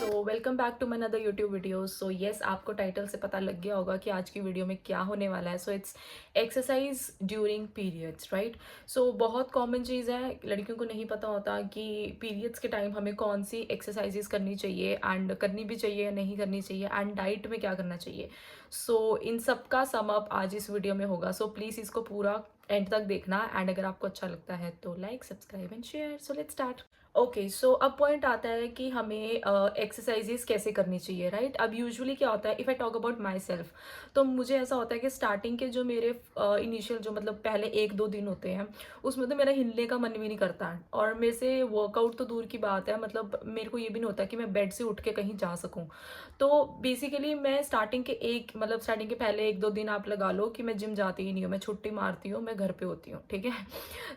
So welcome back to my another YouTube video. So yes, आपको title से पता लग गया होगा कि आज की वीडियो में क्या होने वाला है। So it's exercise during periods, right. So बहुत कॉमन चीज़ है, लड़कियों को नहीं पता होता कि पीरियड्स के टाइम हमें कौन सी एक्सरसाइजेस करनी चाहिए एंड करनी भी चाहिए या नहीं करनी चाहिए, एंड डाइट में क्या करना चाहिए। सो इन सब का सम अप आज इस वीडियो में होगा। सो प्लीज़ इसको पूरा एंड तक देखना, एंड अगर आपको अच्छा लगता है तो like, subscribe and share. So let's start. Okay, so अब पॉइंट आता है कि हमें एक्सरसाइजेस कैसे करनी चाहिए, राइट। अब यूजुअली क्या होता है, if I talk about my self, तो मुझे ऐसा होता है कि स्टार्टिंग के जो मेरे इनिशियल जो मतलब पहले 1-2 दिन होते हैं, उसमें तो मेरा हिलने का मन भी नहीं करता है, और मेरे से वर्कआउट तो दूर की बात है, मतलब मेरे को ये भी नहीं होता कि मैं बेड से उठ के कहीं जा सकूं। तो बेसिकली मैं स्टार्टिंग के पहले 1-2 दिन आप लगा लो कि मैं जिम जाती ही नहीं हूँ, मैं छुट्टी मारती हूँ, मैं घर पे होती हूँ, ठीक है।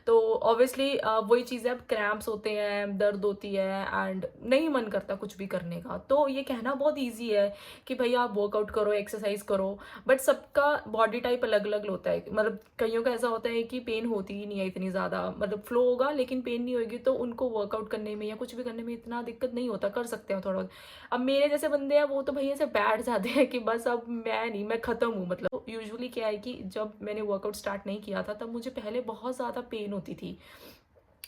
तो ऑब्वियसली वही चीज़ है, अब क्रैम्प्स होते हैं, दर्द होती है, एंड नहीं मन करता कुछ भी करने का। तो ये कहना बहुत ईजी है कि भाई आप वर्कआउट करो, एक्सरसाइज करो, बट सबका बॉडी टाइप अलग अलग होता है। मतलब कईयों का ऐसा होता है कि पेन होती ही नहीं है इतनी ज़्यादा, मतलब फ्लो होगा लेकिन पेन नहीं होगी, तो उनको वर्कआउट करने में या कुछ भी करने में इतना दिक्कत नहीं होता, कर सकते हैं थोड़ा बहुत। अब मेरे जैसे बंदे हैं वो तो भैया ऐसे बैठ जाते हैं कि बस अब मैं नहीं, मैं ख़त्म हूँ। मतलब यूजुअली क्या है कि जब मैंने वर्कआउट स्टार्ट नहीं किया था तब मुझे पहले बहुत ज़्यादा पेन होती थी,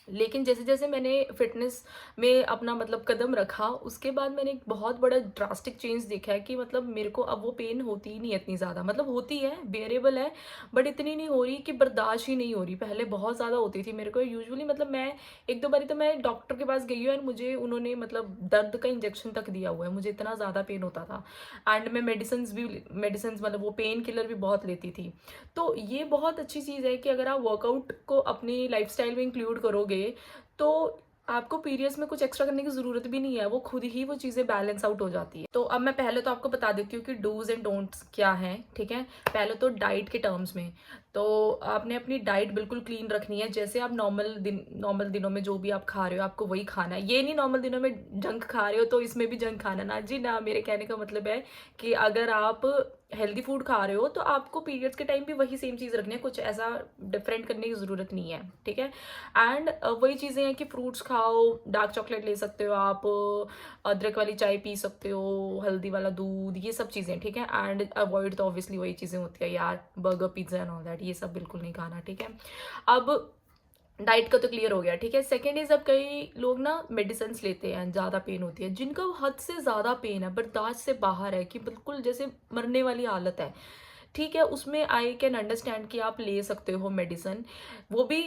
लेकिन जैसे जैसे मैंने फिटनेस में अपना मतलब कदम रखा, उसके बाद मैंने एक बहुत बड़ा ड्रास्टिक चेंज देखा है कि मतलब मेरे को अब वो पेन होती ही नहीं है इतनी ज़्यादा, मतलब होती है, बेरेबल है, बट इतनी नहीं हो रही कि बर्दाश्त ही नहीं हो रही। पहले बहुत ज़्यादा होती थी मेरे को यूजुअली, मतलब मैं 1-2 बारी तो मैं डॉक्टर के पास गई हूँ, एंड मुझे उन्होंने मतलब दर्द का इंजेक्शन तक दिया हुआ है, मुझे इतना ज़्यादा पेन होता था। एंड मैं मेडिसिन मतलब वो पेन किलर भी बहुत लेती थी। तो ये बहुत अच्छी चीज़ है कि अगर आप वर्कआउट को अपनी लाइफस्टाइल में इंक्लूड करोगे, तो आपको पीरियड्स में कुछ एक्स्ट्रा करने की ज़रूरत भी नहीं है, वो खुद ही वो चीज़ें बैलेंस आउट हो जाती है। तो अब मैं पहले तो आपको बता देती हूँ कि डूज एंड डोंट्स क्या हैं, ठीक है। पहले तो डाइट के टर्म्स में, तो आपने अपनी डाइट बिल्कुल क्लीन रखनी है। जैसे आप नॉर्मल दिनों में जो भी आप खा रहे हो आपको वही खाना है। ये नहीं नॉर्मल दिनों में जंक खा रहे हो तो इसमें भी जंक खाना, ना जी ना। मेरे कहने का मतलब है कि अगर आप हेल्दी फूड खा रहे हो तो आपको पीरियड्स के टाइम भी वही सेम चीज़ रखनी है, कुछ ऐसा डिफरेंट करने की ज़रूरत नहीं है, ठीक है। एंड वही चीज़ें हैं कि फ्रूट्स खाओ, डार्क चॉकलेट ले सकते हो आप, अदरक वाली चाय पी सकते हो, हल्दी वाला दूध, ये सब चीज़ें, ठीक है। एंड अवॉइड तो ऑब्वियसली वही चीज़ें होती है यार, burger, pizza and all that, ये सब बिल्कुल नहीं खाना, ठीक है। अब डाइट का तो क्लियर हो गया, ठीक है। सेकेंड इज, अब कई लोग ना मेडिसिन लेते हैं, ज़्यादा पेन होती है, जिनका हद से ज़्यादा पेन है, बर्दाश्त से बाहर है, कि बिल्कुल जैसे मरने वाली हालत है, ठीक है। उसमें आई कैन अंडरस्टैंड कि आप ले सकते हो मेडिसिन, वो भी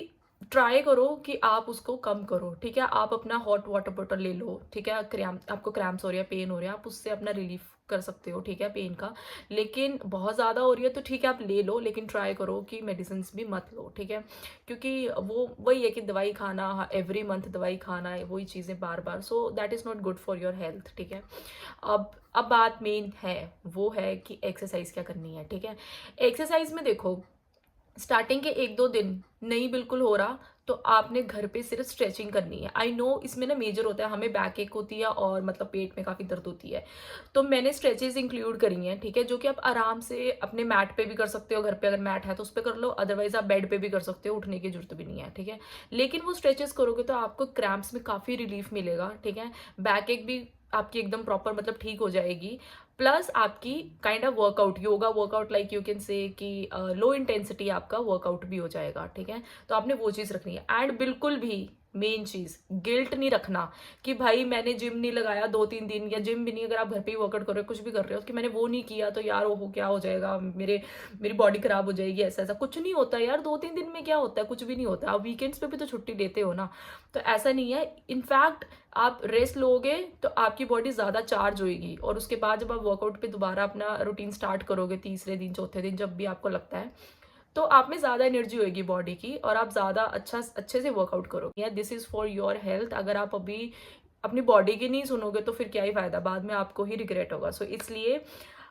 ट्राई करो कि आप उसको कम करो, ठीक है। आप अपना हॉट वाटर बॉटल ले लो, ठीक है। आपको क्रैम्प्स हो रही है, पेन हो रहा है, आप उससे अपना रिलीफ कर सकते हो, ठीक है, पेन का। लेकिन बहुत ज़्यादा हो रही है तो ठीक है आप ले लो, लेकिन ट्राई करो कि मेडिसिन भी मत लो, ठीक है। क्योंकि वो वही है कि दवाई खाना, एवरी मंथ दवाई खाना है, वही चीज़ें बार बार, so that is not good for your health, ठीक है। अब बात मेन है, वो है कि एक्सरसाइज क्या करनी है, ठीक है। एक्सरसाइज में देखो, स्टार्टिंग के 1-2 दिन नहीं बिल्कुल हो रहा तो आपने घर पे सिर्फ स्ट्रेचिंग करनी है। आई नो इसमें ना मेजर होता है, हमें बैक एक होती है और मतलब पेट में काफ़ी दर्द होती है, तो मैंने स्ट्रेचेस इंक्लूड करी हैं, ठीक है, जो कि आप आराम से अपने मैट पे भी कर सकते हो, घर पे अगर मैट है तो उस पर कर लो, अदरवाइज आप बेड पे भी कर सकते हो, उठने की जरूरत भी नहीं है, ठीक है। लेकिन वो स्ट्रेचेस करोगे तो आपको क्रैम्प्स में काफ़ी रिलीफ मिलेगा, ठीक है। बैक एक भी आपकी एकदम प्रॉपर मतलब ठीक हो जाएगी, प्लस आपकी kind of workout, yoga workout like you can say कि लो इंटेंसिटी आपका वर्कआउट भी हो जाएगा, ठीक है। तो आपने वो चीज़ रखनी है, एंड बिल्कुल भी मेन चीज़, गिल्ट नहीं रखना कि भाई मैंने जिम नहीं लगाया 2-3 दिन, या जिम भी नहीं, अगर आप घर पे ही वर्कआउट कर रहे हो, कुछ भी कर रहे हो, कि मैंने वो नहीं किया तो यार वो क्या हो जाएगा, मेरी बॉडी खराब हो जाएगी, ऐसा ऐसा कुछ नहीं होता यार। 2-3 दिन में क्या होता है, कुछ भी नहीं होता। आप वीकेंड्स पे भी तो छुट्टी लेते हो ना, तो ऐसा नहीं है। इनफैक्ट आप रेस्ट लोगे तो आपकी बॉडी ज़्यादा चार्ज होएगी, और उसके बाद जब आप वर्कआउट पे दोबारा अपना रूटीन स्टार्ट करोगे, तीसरे दिन, चौथे दिन, जब भी आपको लगता है, तो आप में ज़्यादा एनर्जी होएगी बॉडी की, और आप ज़्यादा अच्छे से वर्कआउट करोगे। This is for your health. अगर आप अभी अपनी बॉडी की नहीं सुनोगे तो फिर क्या ही फ़ायदा, बाद में आपको ही रिग्रेट होगा। सो इसलिए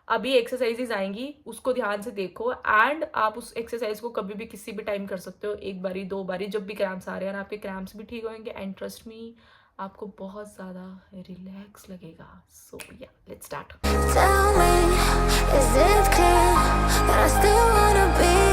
अभी एक्सरसाइजेज आएंगी, उसको ध्यान से देखो, एंड आप उस एक्सरसाइज को कभी भी किसी भी टाइम कर सकते हो, 1 बारी 2 बारी, जब भी क्रैम्प्स आ रहे हैं, और आपके क्रैम्प्स भी ठीक होंगे, एंड ट्रस्ट मी आपको बहुत ज़्यादा रिलैक्स लगेगा। सो या let's start. Tell me, is it clear that I still wanna be